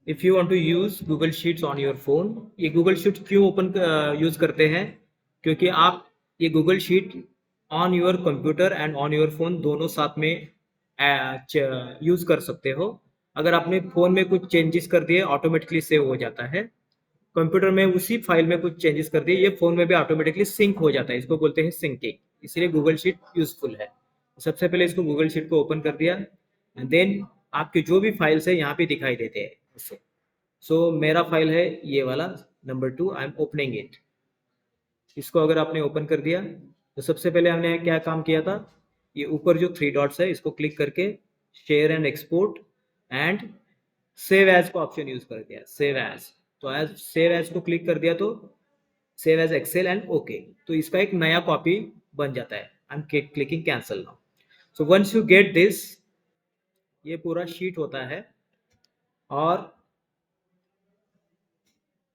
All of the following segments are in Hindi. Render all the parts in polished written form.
If you want to use Google sheets on your phone, ये गूगल शीट क्यों ओपन यूज़ करते हैं? क्योंकि आप ये Google sheet on your computer and on your phone दोनों साथ में यूज़ कर सकते हो। अगर आपने फ़ोन में कुछ चेंजेस कर दिए ऑटोमेटिकली सेव हो जाता है। कंप्यूटर में उसी फाइल में कुछ चेंजेस कर दिए, ये फ़ोन में भी ऑटोमेटिकली सिंक हो जाता है। इसको बोलते हैं सिंकिंग, इसलिए गूगल शीट यूज़फुल है। सबसे पहले इसको गूगल शीट को ओपन कर दिया एंड देन आपके जो भी फाइल्स है यहाँ पे दिखाई देते हैं इससे। सो मेरा फाइल है ये वाला number 2, I am opening it. इसको अगर आपने ओपन कर दिया तो सबसे पहले हमने क्या काम किया था, ये ऊपर जो 3 डॉट्स है इसको क्लिक करके share and export and save as को ऑप्शन यूज कर दिया, सेव एज। तो एज सेव एज को क्लिक कर दिया तो save as excel and okay, तो इसका एक नया कॉपी बन जाता है। I am clicking cancel now. So once you get this, ये पूरा शीट होता है। और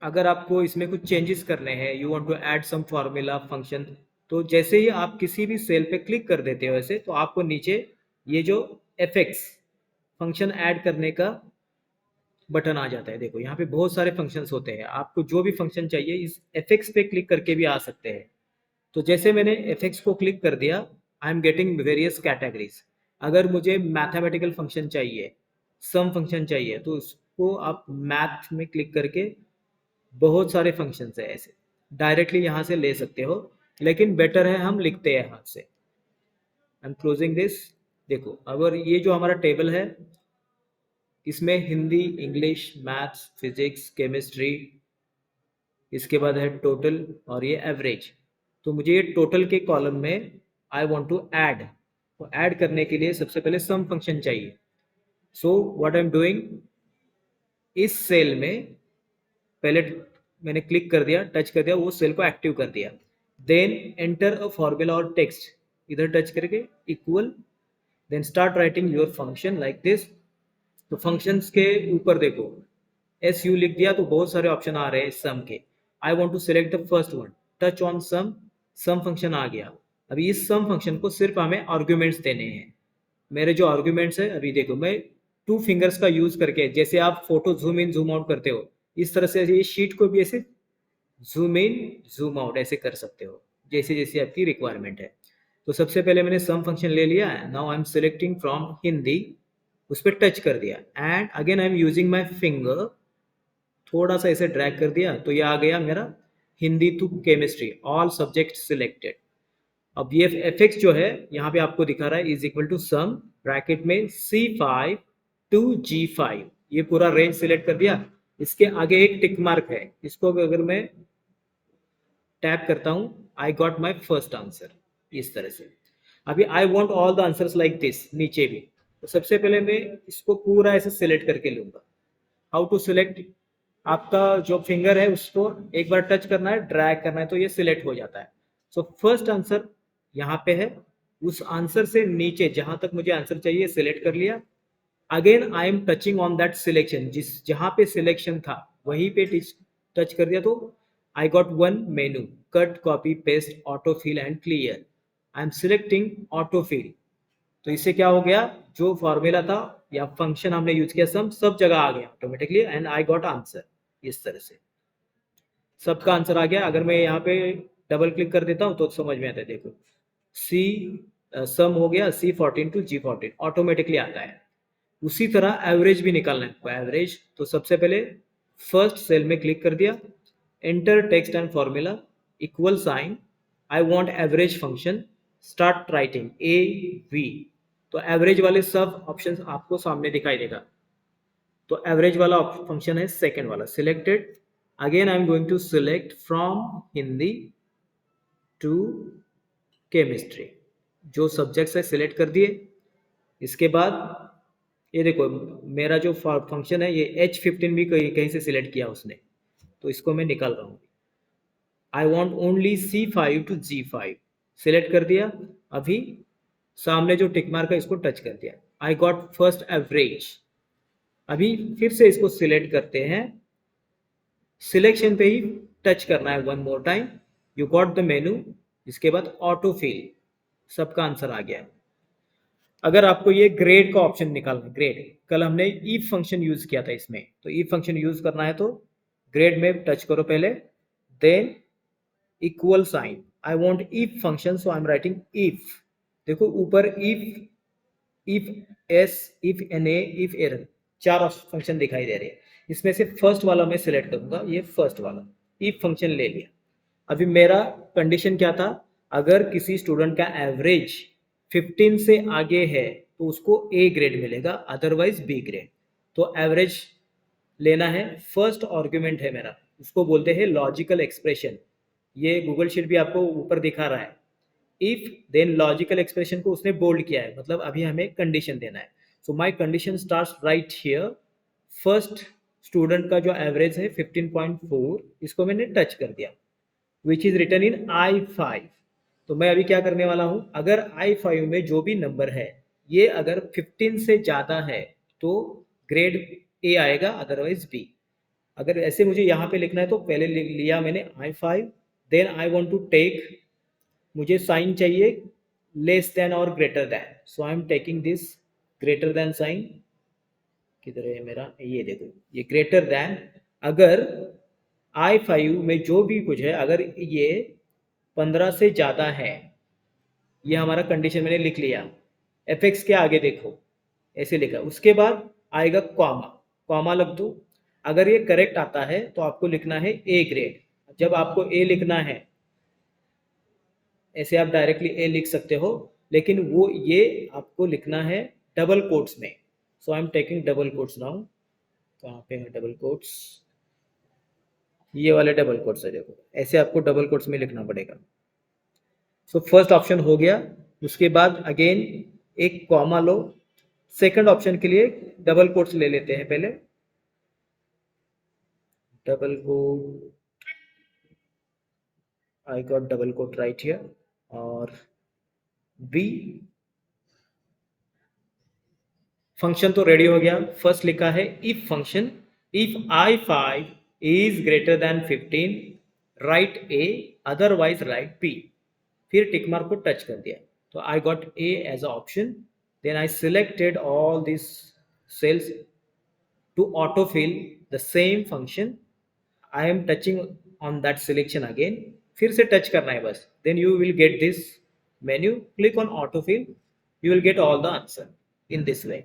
अगर आपको इसमें कुछ चेंजेस करने हैं, you want to add some formula function, तो जैसे ही आप किसी भी सेल पे क्लिक कर देते हो ऐसे, तो आपको नीचे ये जो एफएक्स फंक्शन ऐड करने का बटन आ जाता है। देखो यहाँ पे बहुत सारे फंक्शंस होते हैं, आपको जो भी फंक्शन चाहिए इस एफएक्स पे क्लिक करके भी आ सकते हैं। तो जैसे मैंने एफएक्स को क्लिक कर दिया, I am getting various categories. अगर मुझे मैथमेटिकल फंक्शन चाहिए, सम फंक्शन चाहिए, तो उसको आप मैथ में क्लिक करके बहुत सारे फंक्शंस है ऐसे डायरेक्टली यहाँ से ले सकते हो, लेकिन बेटर है हम लिखते हैं हाथ से। I am closing this. देखो अगर ये जो हमारा टेबल है, इसमें Hindi, English, maths, physics, chemistry, इसके बाद है टोटल और ये एवरेज। तो मुझे ये टोटल के कॉलम में आई वांट टू ऐड, तो ऐड करने के लिए सबसे पहले सम फंक्शन चाहिए। So what I am doing, इस सेल में पहले मैंने क्लिक कर दिया, टच कर दिया, वो सेल को एक्टिव कर दिया। देन एंटर अ फॉर्मूला और टेक्स्ट, इधर टच करके equal, then start writing your function like this. तो फंक्शंस के ऊपर देखो एस यू लिख दिया तो बहुत सारे ऑप्शन आ रहे हैं सम के। I want to select the first one, touch on sum, sum function आ गया। अभी इस सम फंक्शन को सिर्फ हमें आर्ग्यूमेंट्स देने हैं। मेरे जो आर्ग्यूमेंट्स है, अभी देखो मैं 2 फिंगर्स का यूज करके, जैसे आप photo zoom in zoom out करते हो, इस तरह से ये शीट को भी ऐसे जूम इन जूम आउट ऐसे कर सकते हो, जैसे जैसे आपकी रिक्वायरमेंट है। तो सबसे पहले मैंने सम फंक्शन ले लिया, now I am selecting from Hindi, उस पर टच कर दिया and again I am using my finger, थोड़ा सा ऐसे ड्रैग कर दिया तो ये आ गया मेरा Hindi to chemistry, all subject selected. अब ये एफ एक्स जो है यहाँ पे आपको दिखा रहा है is equal to sum bracket में C5 टू G5, ये पूरा रेंज सिलेक्ट कर दिया। इसके आगे एक टिक मार्क है, इसको अगर मैं टैप करता हूं, I got my first answer इस तरह से। अभी आई want all the answers like this नीचे भी, तो सबसे पहले मैं इसको पूरा ऐसे सिलेक्ट करके लूंगा। हाउ टू सिलेक्ट, आपका जो फिंगर है उसको एक बार टच करना है, ड्रैग करना है, तो ये सिलेक्ट हो जाता है। सो फर्स्ट आंसर यहाँ पे है, उस आंसर से नीचे जहां तक मुझे आंसर चाहिए सिलेक्ट कर लिया। Again I am touching on that selection, जिस जहां पे सिलेक्शन था वहीं पे टच कर दिया, तो I got one menu, cut copy paste autofill and clear. I am selecting autofill, तो इससे क्या हो गया, जो फॉर्मूला था या फंक्शन हमने यूज किया सब जगह आ गया automatically and I got answer. इस तरह से सबका आंसर आ गया। अगर मैं यहाँ पे डबल क्लिक कर देता हूँ तो समझ में आता है, देखो सी सम हो गया C14 टू G14 ऑटोमेटिकली आता है। उसी तरह एवरेज भी निकालना है आपको, एवरेज तो सबसे पहले फर्स्ट सेल में क्लिक कर दिया, enter text and formula equal sign, I want average function, start writing AV। तो एवरेज वाले सब ऑप्शंस आपको सामने दिखाई देगा। तो एवरेज वाला फंक्शन है सेकेंड वाला selected. Again I am going to select from Hindi to chemistry, जो सब्जेक्ट्स है सिलेक्ट कर दिए। इसके बाद ये देखो मेरा जो फंक्शन है ये H15 भी कहीं कहीं से सिलेक्ट किया उसने, तो इसको मैं निकाल रहा हूँ। I want only C5 to G5, select कर दिया। अभी सामने जो टिक मार्क है इसको टच कर दिया, आई गॉट फर्स्ट एवरेज। अभी फिर से इसको सिलेक्ट करते हैं, सिलेक्शन पे ही टच करना है one more time, you got the मेनू। इसके बाद ऑटो फिल, सबका आंसर आ गया। अगर आपको ये ग्रेड का ऑप्शन निकालना है, ग्रेड, कल हमने इफ फंक्शन यूज किया था इसमें, तो इफ फंक्शन यूज करना है तो ग्रेड में टच करो पहले, then equal sign, I want if function so I am writing if. देखो ऊपर if S, if N A, if error, चार फंक्शन दिखाई दे रहे हैं। इसमें से फर्स्ट वाला मैं सिलेक्ट करूंगा, ये फर्स्ट वाला इफ फंक्शन ले लिया। अभी मेरा कंडीशन क्या था, अगर किसी स्टूडेंट का एवरेज 15 से आगे है तो उसको ए ग्रेड मिलेगा, अदरवाइज बी ग्रेड। तो एवरेज लेना है, फर्स्ट आर्ग्यूमेंट है मेरा, उसको बोलते हैं लॉजिकल एक्सप्रेशन। ये गूगल शीट भी आपको ऊपर दिखा रहा है। इफ देन लॉजिकल एक्सप्रेशन को उसने बोल्ड किया है, मतलब अभी हमें कंडीशन देना है। So my condition starts right here. First student का जो एवरेज है 15.4, इसको मैंने टच कर दिया, which is return in I5। तो मैं अभी क्या करने वाला हूं, अगर I5 में जो भी नंबर है ये अगर 15 से ज्यादा है तो ग्रेड ए आएगा, अदरवाइज बी। अगर ऐसे मुझे यहाँ पे लिखना है तो पहले लिख लिया मैंने I5, then I want to take, मुझे साइन चाहिए लेस देन और greater than, so I am taking this greater than sign. किधर है मेरा, ये देखो, ये ग्रेटर देन। अगर I5 में जो भी कुछ है अगर ये 15 से ज़्यादा है, ये हमारा कंडीशन मैंने लिख लिया। एफ एक्स के आगे देखो ऐसे लिखा, उसके बाद आएगा कॉमा, कॉमा लग दो। अगर ये करेक्ट आता है तो आपको लिखना है ए ग्रेड। जब आपको ए लिखना है, ऐसे आप डायरेक्टली ए लिख सकते हो, लेकिन वो ये आपको लिखना है डबल कोट्स में। So I am taking double quotes now. कहाँ पे है डबल कोट्स, ये वाले डबल कोट्स है देखो, ऐसे आपको डबल कोट्स में लिखना पड़ेगा। सो फर्स्ट ऑप्शन हो गया। उसके बाद अगेन एक कॉमा लो, सेकंड ऑप्शन के लिए डबल कोट्स ले लेते हैं पहले, double quote, I got double quote right here, और बी। फंक्शन तो रेडी हो गया, फर्स्ट लिखा है if function, if I5 is greater than 15 write A, otherwise write B. फिर टिक मार्क को टच कर दिया, तो I got A as a option. Then I selected all this cells to autofill the same function। I am touching on that selection again, फिर से टच करना है बस, then you will get this menu, click on autofill, you will get all the answer in this way।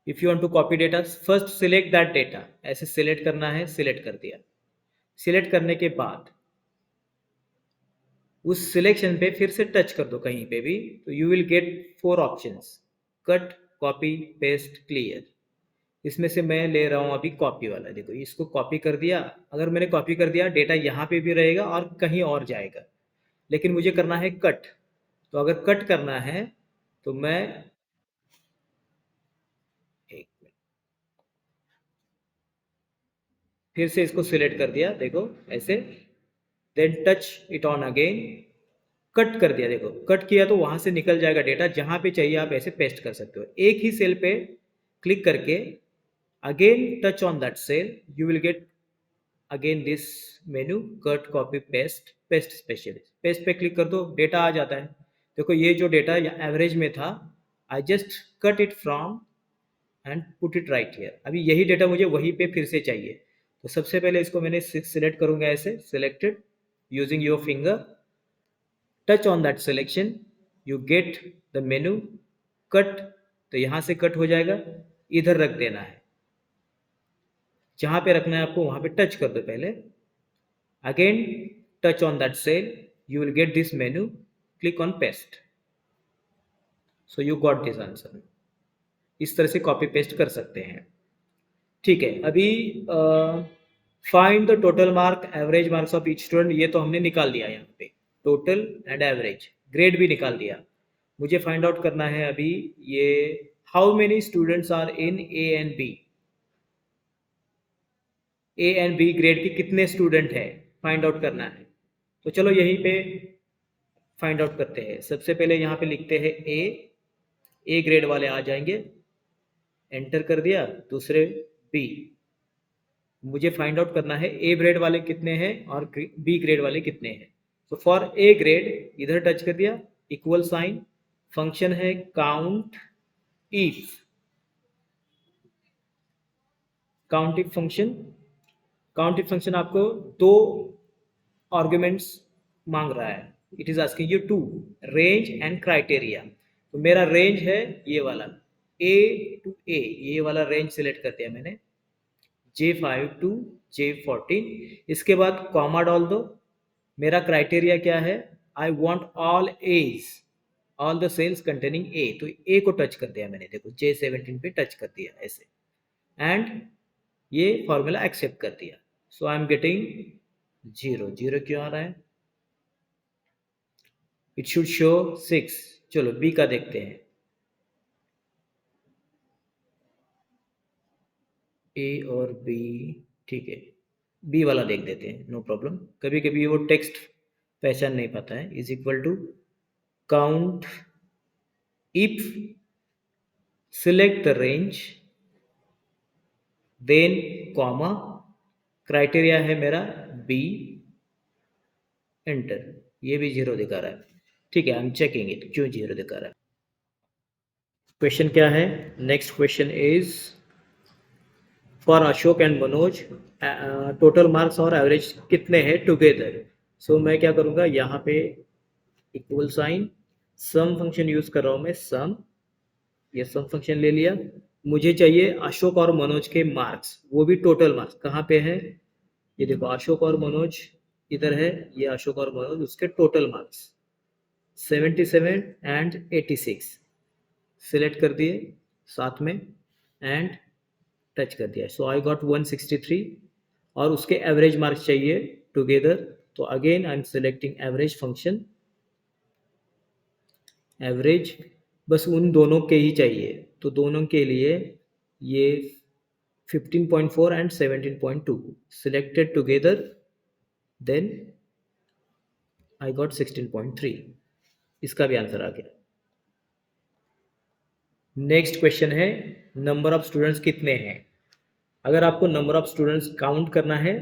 if you want to copy data, first select that data, ऐसे select करना है, select कर दिया। select करने के बाद उस सिलेक्शन पे फिर से टच कर दो कहीं पे भी, तो you will gate 4 options, cut, copy, paste, clear. इसमें से मैं ले रहा हूँ अभी कॉपी वाला, देखो इसको कॉपी कर दिया। अगर मैंने कॉपी कर दिया, डेटा यहाँ पे भी रहेगा और कहीं और जाएगा, लेकिन मुझे करना है कट। तो अगर कट करना है तो मैं, एक मिनट, फिर से इसको सिलेक्ट कर दिया देखो ऐसे, then touch it on again, cut कर दिया। देखो कट किया तो वहां से निकल जाएगा डेटा, जहां पे चाहिए आप ऐसे पेस्ट कर सकते हो। एक ही सेल पे क्लिक करके again touch on that cell, you will get again this menu, cut, copy, paste, paste specialist. Paste पे क्लिक कर दो, डेटा आ जाता है। देखो ये जो डेटा एवरेज में था, I just cut it from and put it right here. अभी यही डेटा मुझे वहीं पे फिर से चाहिए, तो सबसे पहले इसको मैंने सिलेक्ट करूंगा ऐसे, selected using your finger, touch on that selection, you get the menu, cut, तो यहाँ से कट हो जाएगा, इधर रख देना है। जहाँ पे रखना है आपको वहाँ पे टच कर दो पहले, again touch on that cell, you will get this menu, click on paste, so you got this answer. इस तरह से कॉपी पेस्ट कर सकते हैं। ठीक है, अभी find the total mark, average marks of each student, ये तो हमने निकाल दिया यहाँ पे, टोटल एंड एवरेज, ग्रेड भी निकाल दिया। मुझे फाइंड आउट करना है अभी ये, how many students are in A and B, A and B grade के कितने स्टूडेंट है, फाइंड आउट करना है। तो चलो यहीं पे फाइंड आउट करते हैं। सबसे पहले यहाँ पे लिखते हैं ए ग्रेड वाले आ जाएंगे, एंटर कर दिया। दूसरे बी, मुझे फाइंड आउट करना है ए ग्रेड वाले कितने हैं और बी ग्रेड वाले कितने हैं। तो फॉर ए ग्रेड इधर टच कर दिया, इक्वल साइन, फंक्शन है count if, count if function. Count if function आपको दो आर्ग्यूमेंट्स मांग रहा है, it is asking you to range and criteria. तो मेरा रेंज है ये वाला, ए टू ए, ये वाला रेंज सिलेक्ट कर दिया मैंने, J5 टू J14। इसके बाद कॉमा डाल दो। मेरा क्राइटेरिया क्या है, I want all A's, all the cells containing A, तो ए को टच कर दिया मैंने, देखो J17 पे टच कर दिया ऐसे, एंड ये फॉर्मूला एक्सेप्ट कर दिया। सो आई एम गेटिंग 0, 0 क्यों आ रहा है, इट शुड शो 6। चलो बी का देखते हैं, ए और बी, ठीक है, बी वाला देख देते हैं, नो प्रॉब्लम। कभी कभी वो टेक्स्ट पहचान नहीं पाता है। Is equal to count if select the range then comma, criteria है मेरा बी, एंटर। ये भी 0 दिखा रहा है, ठीक है, आई एम चेकिंग इट क्यों 0 दिखा रहा है। क्वेश्चन क्या है, next question is for Ashok and Manoj total marks और एवरेज कितने हैं टुगेदर। सो मैं क्या करूँगा, यहाँ पे इक्वल साइन, सम फंक्शन यूज कर रहा हूँ मैं, सम, ये सम फंक्शन ले लिया। मुझे चाहिए अशोक और मनोज के मार्क्स, वो भी टोटल मार्क्स कहाँ पे है, ये देखो अशोक और मनोज इधर है, ये अशोक और मनोज, उसके टोटल मार्क्स 77 एंड 86 सिलेक्ट कर दिए साथ में, एंड टच कर दिया। सो आई गॉट 163, और उसके एवरेज मार्क्स चाहिए टुगेदर। तो again I am selecting average function, average बस उन दोनों के ही चाहिए, तो दोनों के लिए ये 15.4 and 17.2 selected together, then I got 16.3, इसका भी आंसर आ गया। नेक्स्ट क्वेश्चन है नंबर ऑफ स्टूडेंट्स कितने हैं। अगर आपको नंबर ऑफ स्टूडेंट्स काउंट करना है,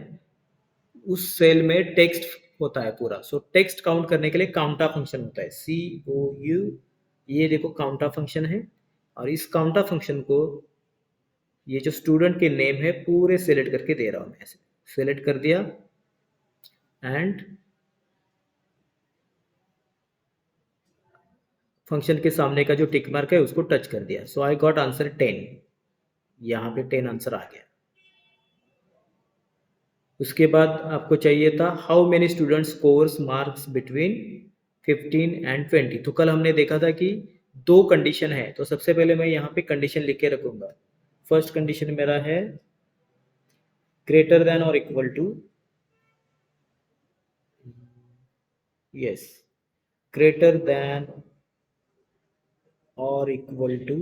उस सेल में टेक्स्ट होता है पूरा, सो टेक्स्ट काउंट करने के लिए काउंटा फंक्शन होता है, COU, ये देखो काउंटा फंक्शन है, और इस काउंटा फंक्शन को ये जो स्टूडेंट के नेम है पूरे सिलेक्ट करके दे रहा हूँ मैं, ऐसे सिलेक्ट कर दिया, एंड फंक्शन के सामने का जो टिक मार्क है उसको टच कर दिया। सो आई गॉट आंसर 10, यहाँ पे 10 आंसर आ गया। उसके बाद आपको चाहिए था how many students scores marks between 15 and 20। तो कल हमने देखा था कि दो कंडीशन है, तो सबसे पहले मैं यहाँ पे कंडीशन लिख के रखूंगा। फर्स्ट कंडीशन मेरा है ग्रेटर देन और equal to, yes, greater than और इक्वल टू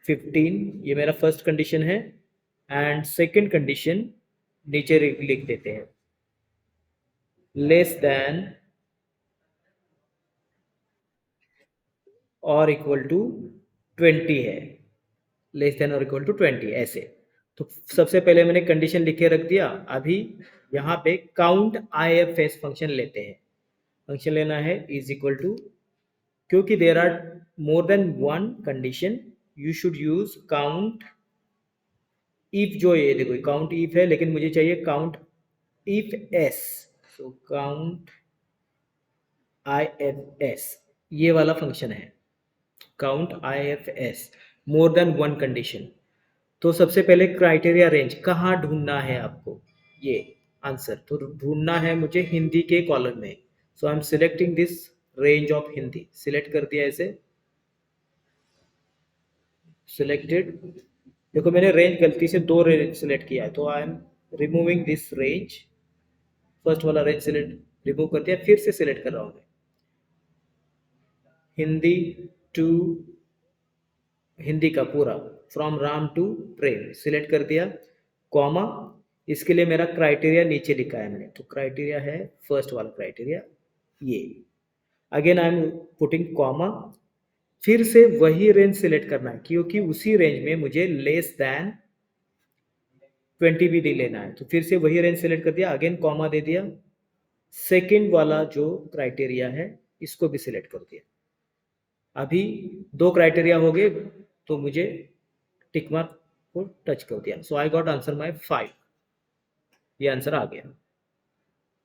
15, ये मेरा फर्स्ट कंडीशन है। एंड सेकंड कंडीशन नीचे लिख देते हैं, लेस देन और इक्वल टू 20 है, लेस देन और इक्वल टू 20 ऐसे। तो सबसे पहले मैंने कंडीशन लिख के रख दिया। अभी यहाँ पे काउंट IFS फंक्शन लेते हैं, फंक्शन लेना है इज इक्वल टू, क्योंकि there are more than one condition, you should use count if, जो ये देखो काउंट इफ है, लेकिन मुझे चाहिए count if S, so count IFS, ये वाला फंक्शन है count IFS, more than one condition. तो सबसे पहले क्राइटेरिया रेंज कहाँ ढूंढना है आपको, ये आंसर तो ढूंढना है मुझे हिंदी के कॉलम में। So I am selecting this range of Hindi, select कर दिया ऐसे, सिलेक्टेड। देखो मैंने रेंज गलती से दो रेंज सिलेक्ट किया है, तो I am removing this range, first वाला रेंज सिलेक्ट रिमूव कर दिया, फिर से सिलेक्ट कर रहा हूँ मैं, हिंदी टू, हिंदी का पूरा, from Ram to Prem select कर दिया, कॉमा, इसके लिए मेरा क्राइटेरिया नीचे लिखा है मैंने, तो क्राइटेरिया है फर्स्ट वाला क्राइटेरिया ये, again I am putting comma, फिर से वही रेंज सिलेक्ट करना है, क्योंकि उसी रेंज में मुझे लेस देन 20 भी लेना है, तो फिर से वही रेंज सिलेक्ट कर दिया, अगेन कॉमा दे दिया, सेकंड वाला जो क्राइटेरिया है इसको भी सिलेक्ट कर दिया। अभी 2 क्राइटेरिया हो गए, तो मुझे टिक मार्क को टच कर दिया। सो आई गॉट आंसर माय 5, ये आंसर आ गया।